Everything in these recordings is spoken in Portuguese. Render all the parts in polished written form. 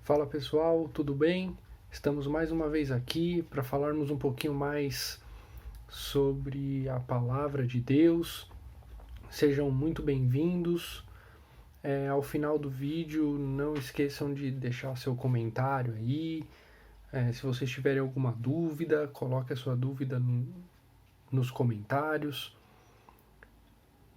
Fala pessoal, tudo bem? Estamos mais uma vez aqui para falarmos um pouquinho mais sobre a palavra de Deus. Sejam muito bem-vindos. Ao final do vídeo, não esqueçam de deixar seu comentário aí. Se vocês tiverem alguma dúvida, coloque a sua dúvida nos comentários.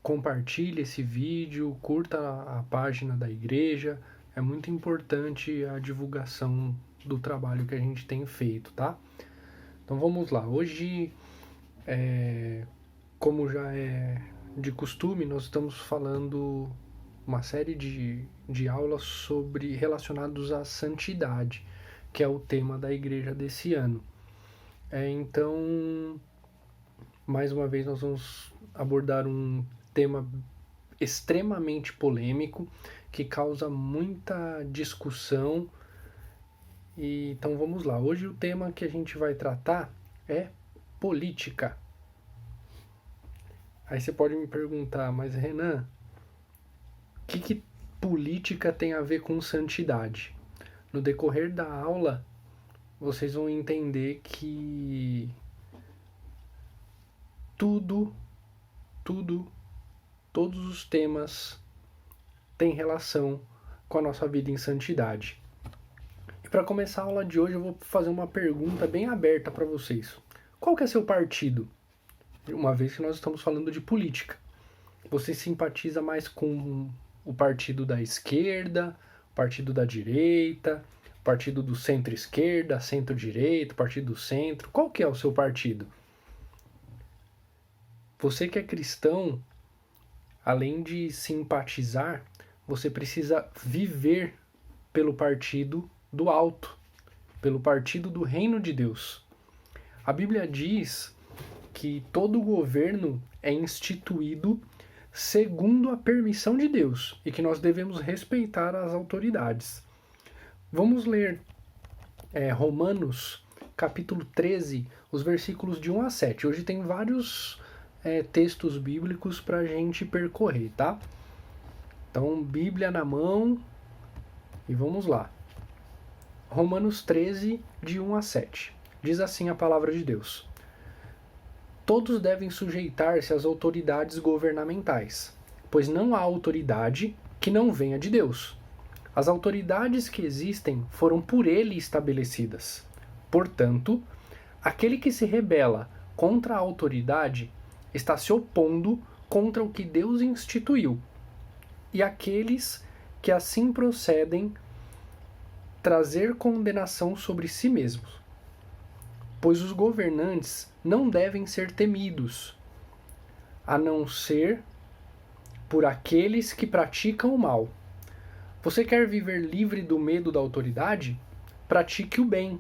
Compartilhe esse vídeo, curta a página da igreja. É muito importante a divulgação do trabalho que a gente tem feito, tá? Então vamos lá. Hoje, como já é de costume, nós estamos falando uma série de aulas relacionados à santidade, que é o tema da igreja desse ano. Então, mais uma vez, nós vamos abordar um tema extremamente polêmico, que causa muita discussão. Então vamos lá. Hoje o tema que a gente vai tratar é política. Aí você pode me perguntar, mas Renan, o que política tem a ver com santidade? No decorrer da aula, vocês vão entender que todos os temas têm relação com a nossa vida em santidade. E para começar a aula de hoje, eu vou fazer uma pergunta bem aberta para vocês. Qual que é seu partido? Uma vez que nós estamos falando de política. Você simpatiza mais com o partido da esquerda, o partido da direita, o partido do centro-esquerda, centro-direita, o partido do centro? Qual que é o seu partido? Você que é cristão, além de simpatizar, você precisa viver pelo partido do alto, pelo partido do reino de Deus. A Bíblia diz que todo governo é instituído segundo a permissão de Deus e que nós devemos respeitar as autoridades. Vamos ler Romanos, capítulo 13, os versículos de 1 a 7. Hoje tem vários textos bíblicos para a gente percorrer, tá? Então, Bíblia na mão e vamos lá. Romanos 13, de 1 a 7. Diz assim a palavra de Deus: Todos devem sujeitar-se às autoridades governamentais, pois não há autoridade que não venha de Deus. As autoridades que existem foram por ele estabelecidas. Portanto, aquele que se rebela contra a autoridade está se opondo contra o que Deus instituiu. E aqueles que assim procedem trazer condenação sobre si mesmos. Pois os governantes não devem ser temidos, a não ser por aqueles que praticam o mal. Você quer viver livre do medo da autoridade? Pratique o bem,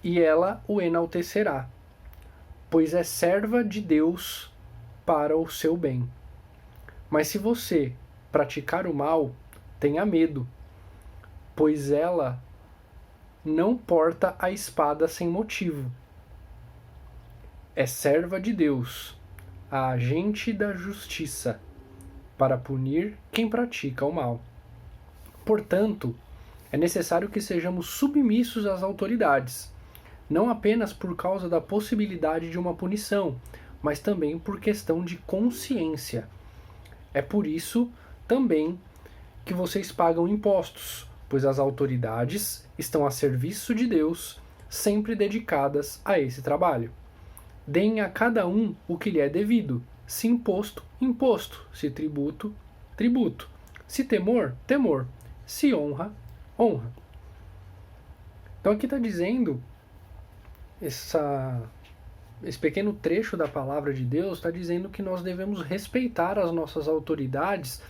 e ela o enaltecerá, pois é serva de Deus para o seu bem. Mas se você praticar o mal, tenha medo, pois ela não porta a espada sem motivo. É serva de Deus, a agente da justiça, para punir quem pratica o mal. Portanto, é necessário que sejamos submissos às autoridades, não apenas por causa da possibilidade de uma punição, mas também por questão de consciência. É por isso também que vocês pagam impostos, pois as autoridades estão a serviço de Deus, sempre dedicadas a esse trabalho. Deem a cada um o que lhe é devido, se imposto, imposto, se tributo, tributo, se temor, temor, se honra, honra. Então aqui está dizendo, esse pequeno trecho da palavra de Deus está dizendo que nós devemos respeitar as nossas autoridades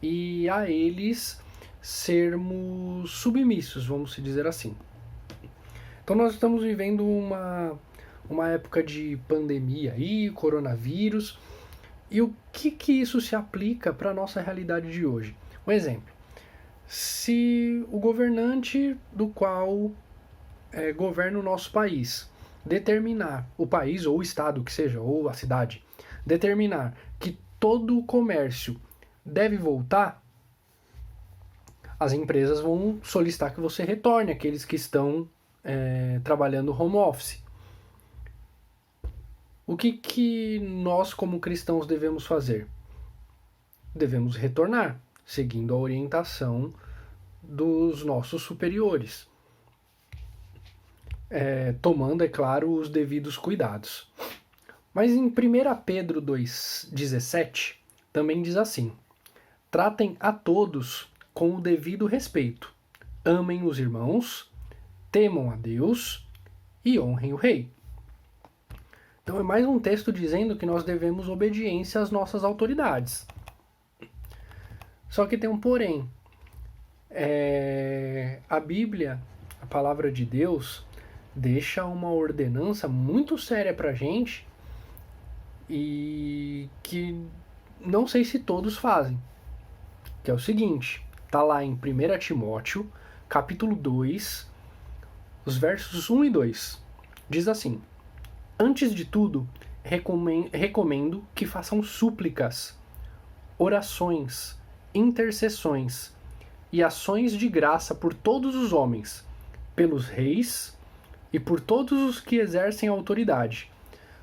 e a eles sermos submissos, vamos dizer assim. Então nós estamos vivendo uma época de pandemia aí, coronavírus, e o que isso se aplica para a nossa realidade de hoje? Um exemplo, se o governante do qual governa o nosso país determinar, o país ou o estado que seja, ou a cidade, determinar que todo o comércio deve voltar, as empresas vão solicitar que você retorne aqueles que estão trabalhando home office. O que nós, como cristãos, devemos fazer? Devemos retornar, seguindo a orientação dos nossos superiores, tomando, é claro, os devidos cuidados. Mas em 1 Pedro 2,17 também diz assim: tratem a todos com o devido respeito, amem os irmãos, temam a Deus e honrem o rei. Então é mais um texto dizendo que nós devemos obediência às nossas autoridades. Só que tem um porém. A Bíblia, a palavra de Deus, deixa uma ordenança muito séria pra gente e que não sei se todos fazem. Que é o seguinte, tá lá em 1 Timóteo, capítulo 2, os versos 1 e 2. Diz assim: antes de tudo, recomendo que façam súplicas, orações, intercessões e ações de graça por todos os homens, pelos reis e por todos os que exercem autoridade,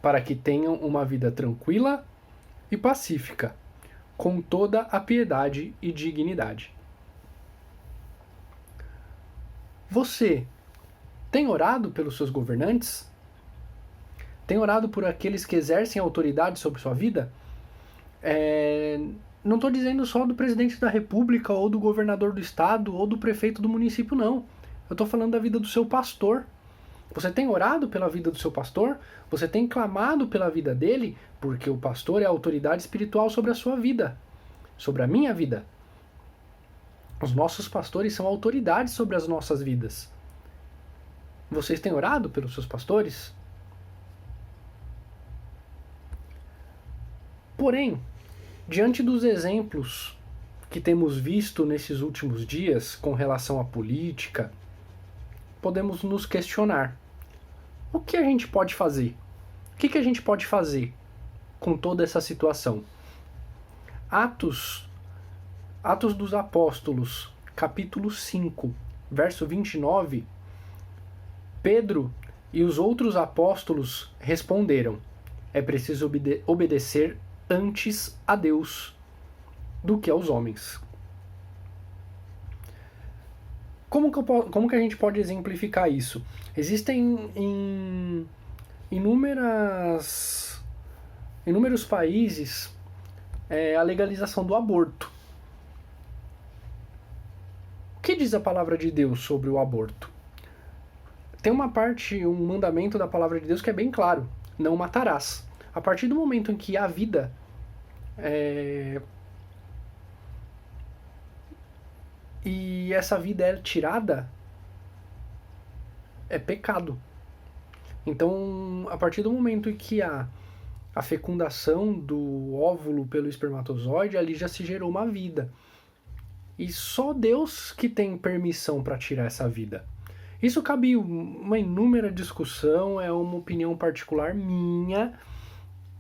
para que tenham uma vida tranquila e pacífica, com toda a piedade e dignidade. Você tem orado pelos seus governantes? Tem orado por aqueles que exercem autoridade sobre sua vida? Não estou dizendo só do presidente da república, ou do governador do estado, ou do prefeito do município, não. Eu estou falando da vida do seu pastor. Você tem orado pela vida do seu pastor? Você tem clamado pela vida dele? Porque o pastor é a autoridade espiritual sobre a sua vida, sobre a minha vida. Os nossos pastores são autoridades sobre as nossas vidas. Vocês têm orado pelos seus pastores? Porém, diante dos exemplos que temos visto nesses últimos dias com relação à política, podemos nos questionar: o que a gente pode fazer? O que a gente pode fazer com toda essa situação? Atos dos Apóstolos, capítulo 5, verso 29, Pedro e os outros apóstolos responderam: é preciso obedecer antes a Deus do que aos homens. Como que a gente pode exemplificar isso? Existem em inúmeros países a legalização do aborto. O que diz a palavra de Deus sobre o aborto? Tem um mandamento da palavra de Deus que é bem claro: não matarás. A partir do momento em que há vida, e essa vida é tirada, é pecado. Então, a partir do momento em que há a fecundação do óvulo pelo espermatozoide, ali já se gerou uma vida. E só Deus que tem permissão para tirar essa vida. Isso cabe uma inúmera discussão, é uma opinião particular minha,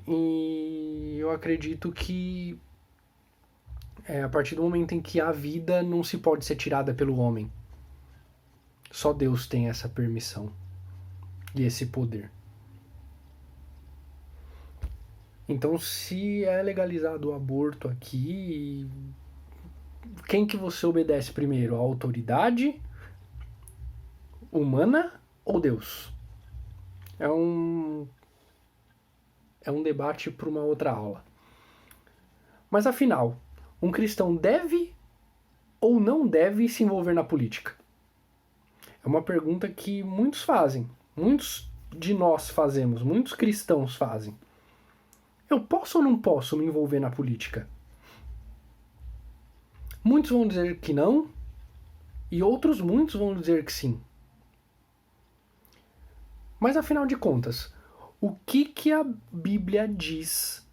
e eu acredito que a partir do momento em que há vida, não se pode ser tirada pelo homem. Só Deus tem essa permissão e esse poder. Então, se é legalizado o aborto aqui, quem que você obedece primeiro? A autoridade humana ou Deus? É um debate para uma outra aula. Mas afinal, um cristão deve ou não deve se envolver na política? É uma pergunta que muitos fazem, muitos de nós fazemos, muitos cristãos fazem. Eu posso ou não posso me envolver na política? Muitos vão dizer que não, e muitos vão dizer que sim. Mas afinal de contas, o que a Bíblia diz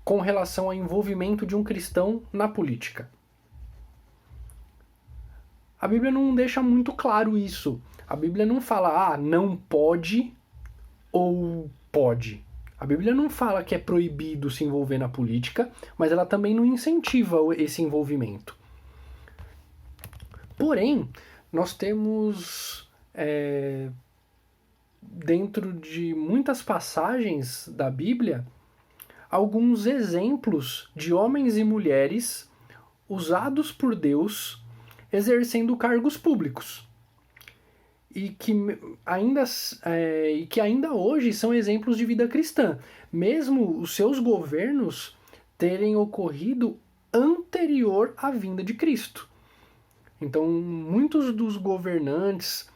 com relação ao envolvimento de um cristão na política? A Bíblia não deixa muito claro isso. A Bíblia não fala, não pode ou pode. A Bíblia não fala que é proibido se envolver na política, mas ela também não incentiva esse envolvimento. Porém, nós temos, dentro de muitas passagens da Bíblia, alguns exemplos de homens e mulheres usados por Deus exercendo cargos públicos. E que ainda hoje são exemplos de vida cristã, mesmo os seus governos terem ocorrido anterior à vinda de Cristo. Então, muitos dos governantes,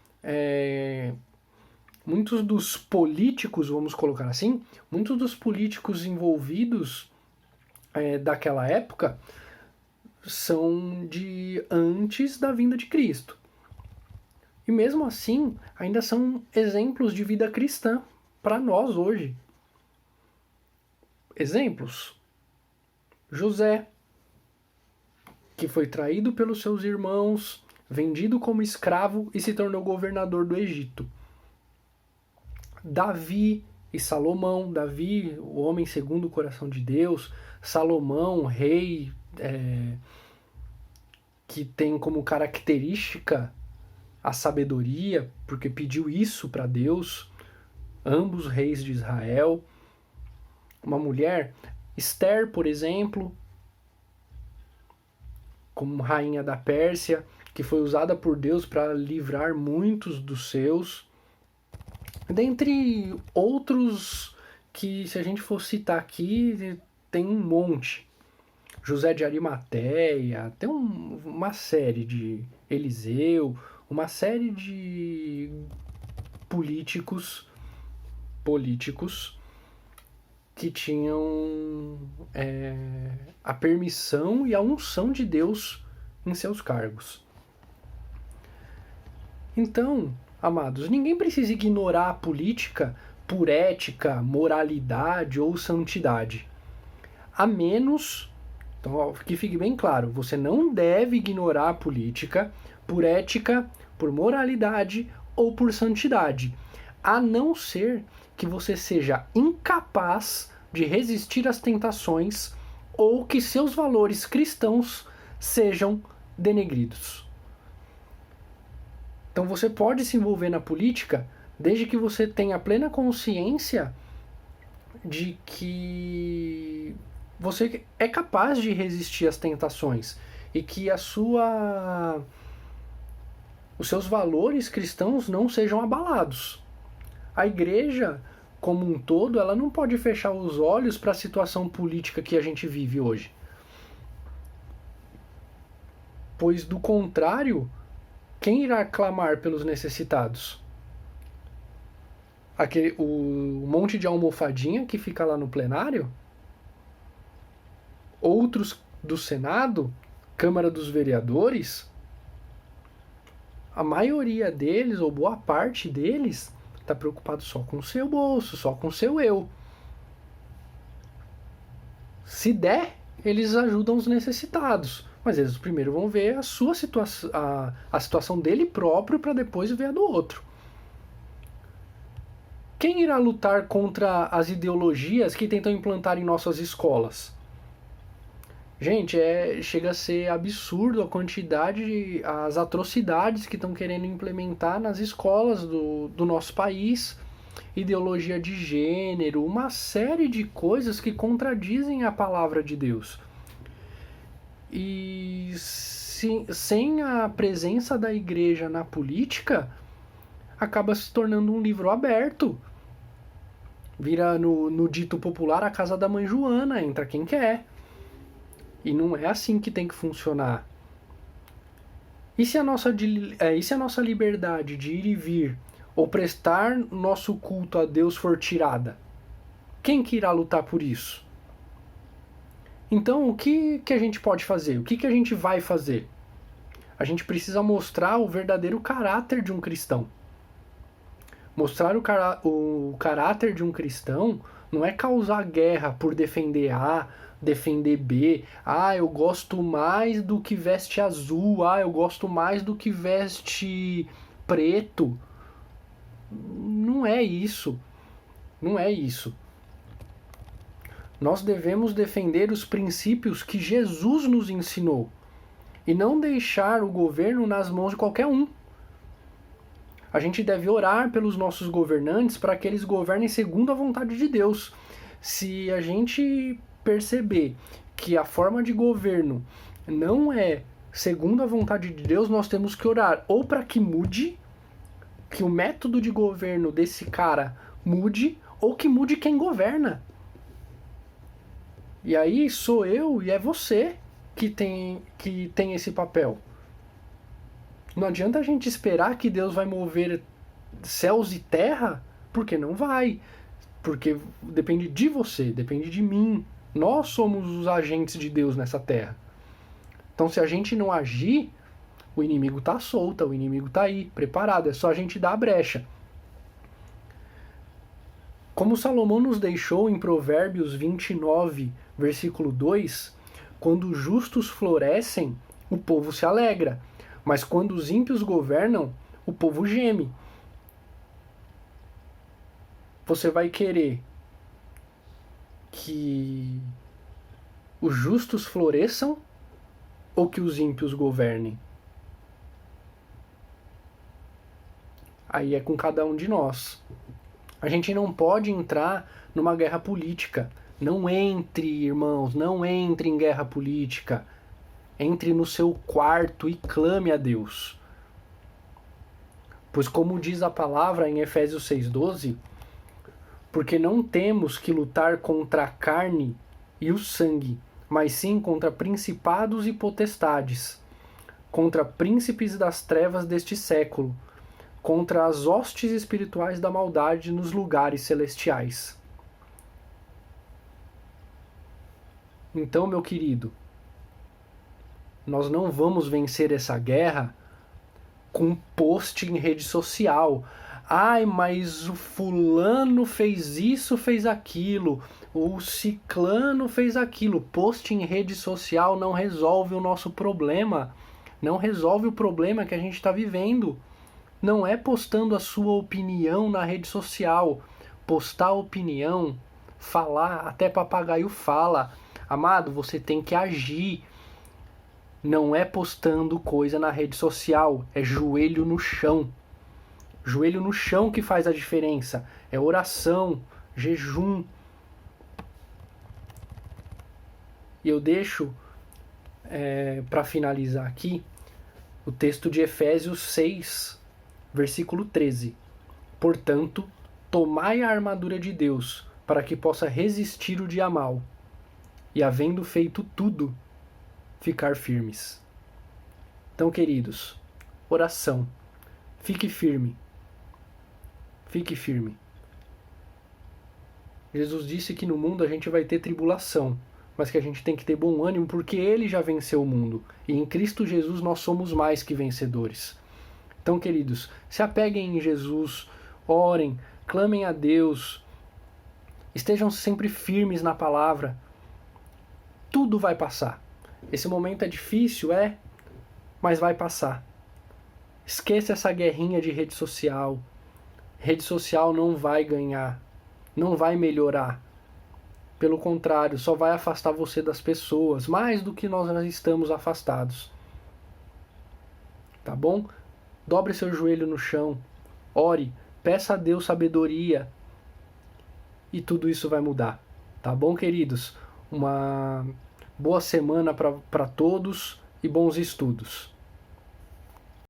muitos dos políticos, vamos colocar assim, muitos dos políticos envolvidos daquela época são de antes da vinda de Cristo. E mesmo assim, ainda são exemplos de vida cristã para nós hoje. Exemplos: José, que foi traído pelos seus irmãos, vendido como escravo e se tornou governador do Egito. Davi e Salomão, Davi, o homem segundo o coração de Deus, Salomão, rei, que tem como característica a sabedoria, porque pediu isso para Deus, ambos reis de Israel. Uma mulher, Esther, por exemplo, como rainha da Pérsia, que foi usada por Deus para livrar muitos dos seus. Dentre outros que, se a gente for citar aqui, tem um monte. José de Arimateia, tem uma série de Eliseu, uma série de políticos que tinham a permissão e a unção de Deus em seus cargos. Então, amados, ninguém precisa ignorar a política por ética, moralidade ou santidade. A menos, então que fique bem claro, você não deve ignorar a política por ética, por moralidade ou por santidade, a não ser que você seja incapaz de resistir às tentações ou que seus valores cristãos sejam denegridos. Então você pode se envolver na política desde que você tenha plena consciência de que você é capaz de resistir às tentações e que os seus valores cristãos não sejam abalados. A igreja, como um todo, ela não pode fechar os olhos para a situação política que a gente vive hoje. Pois, do contrário, quem irá clamar pelos necessitados? O monte de almofadinha que fica lá no plenário? Outros do Senado? Câmara dos Vereadores? A maioria deles, ou boa parte deles, está preocupado só com o seu bolso, só com o seu eu. Se der, eles ajudam os necessitados. Mas eles primeiro vão ver a sua situação, a situação dele próprio, para depois ver a do outro. Quem irá lutar contra as ideologias que tentam implantar em nossas escolas? Gente, chega a ser absurdo a quantidade, as atrocidades que estão querendo implementar nas escolas do nosso país. Ideologia de gênero, uma série de coisas que contradizem a palavra de Deus. E sem a presença da igreja na política, acaba se tornando um livro aberto. Vira no dito popular a casa da mãe Joana, entra quem quer. E não é assim que tem que funcionar. E se a nossa liberdade de ir e vir, ou prestar nosso culto a Deus for tirada? Quem que irá lutar por isso? Então, o que a gente pode fazer? O que a gente vai fazer? A gente precisa mostrar o verdadeiro caráter de um cristão. Mostrar o caráter de um cristão não é causar guerra por defender A, defender B. Ah, eu gosto mais do que veste azul. Ah, eu gosto mais do que veste preto. Não é isso. Não é isso. Nós devemos defender os princípios que Jesus nos ensinou. e não deixar o governo nas mãos de qualquer um. A gente deve orar pelos nossos governantes para que eles governem segundo a vontade de Deus. Se a gente perceber que a forma de governo não é segundo a vontade de Deus, nós temos que orar ou para que mude, que o método de governo desse cara mude, ou que mude quem governa. E aí sou eu e é você que tem esse papel. Não adianta a gente esperar que Deus vai mover céus e terra, porque não vai. Porque depende de você, depende de mim. Nós somos os agentes de Deus nessa terra. Então, se a gente não agir, o inimigo está solto, o inimigo está aí, preparado. É só a gente dar a brecha. Como Salomão nos deixou em Provérbios 29, versículo 2, quando os justos florescem, o povo se alegra, mas quando os ímpios governam, o povo geme. Você vai querer que os justos floresçam ou que os ímpios governem? Aí é com cada um de nós. A gente não pode entrar numa guerra política. Não entre, irmãos, não entre em guerra política. Entre no seu quarto e clame a Deus. Pois como diz a palavra em Efésios 6,12, porque não temos que lutar contra a carne e o sangue, mas sim contra principados e potestades, contra príncipes das trevas deste século, contra as hostes espirituais da maldade nos lugares celestiais. Então, meu querido, nós não vamos vencer essa guerra com post em rede social. Ai, mas o fulano fez isso, fez aquilo. O ciclano fez aquilo. Post em rede social não resolve o nosso problema. Não resolve o problema que a gente está vivendo. Não é postando a sua opinião na rede social. Postar opinião, falar, até papagaio fala. Amado, você tem que agir. Não é postando coisa na rede social, é joelho no chão. Joelho no chão que faz a diferença. É oração, jejum. E eu deixo, para finalizar aqui, o texto de Efésios 6, versículo 13. Portanto, tomai a armadura de Deus, para que possa resistir o dia mau, e havendo feito tudo, ficar firmes. Então, queridos, oração. Fique firme. Fique firme. Jesus disse que no mundo a gente vai ter tribulação, mas que a gente tem que ter bom ânimo porque Ele já venceu o mundo. E em Cristo Jesus nós somos mais que vencedores. Então, queridos, se apeguem em Jesus, orem, clamem a Deus, estejam sempre firmes na palavra. Tudo vai passar. Esse momento é difícil, mas vai passar. Esqueça essa guerrinha de rede social. Rede social não vai ganhar, não vai melhorar. Pelo contrário, só vai afastar você das pessoas, mais do que nós estamos afastados. Tá bom? Dobre seu joelho no chão, ore, peça a Deus sabedoria e tudo isso vai mudar. Tá bom, queridos? Uma boa semana para todos e bons estudos.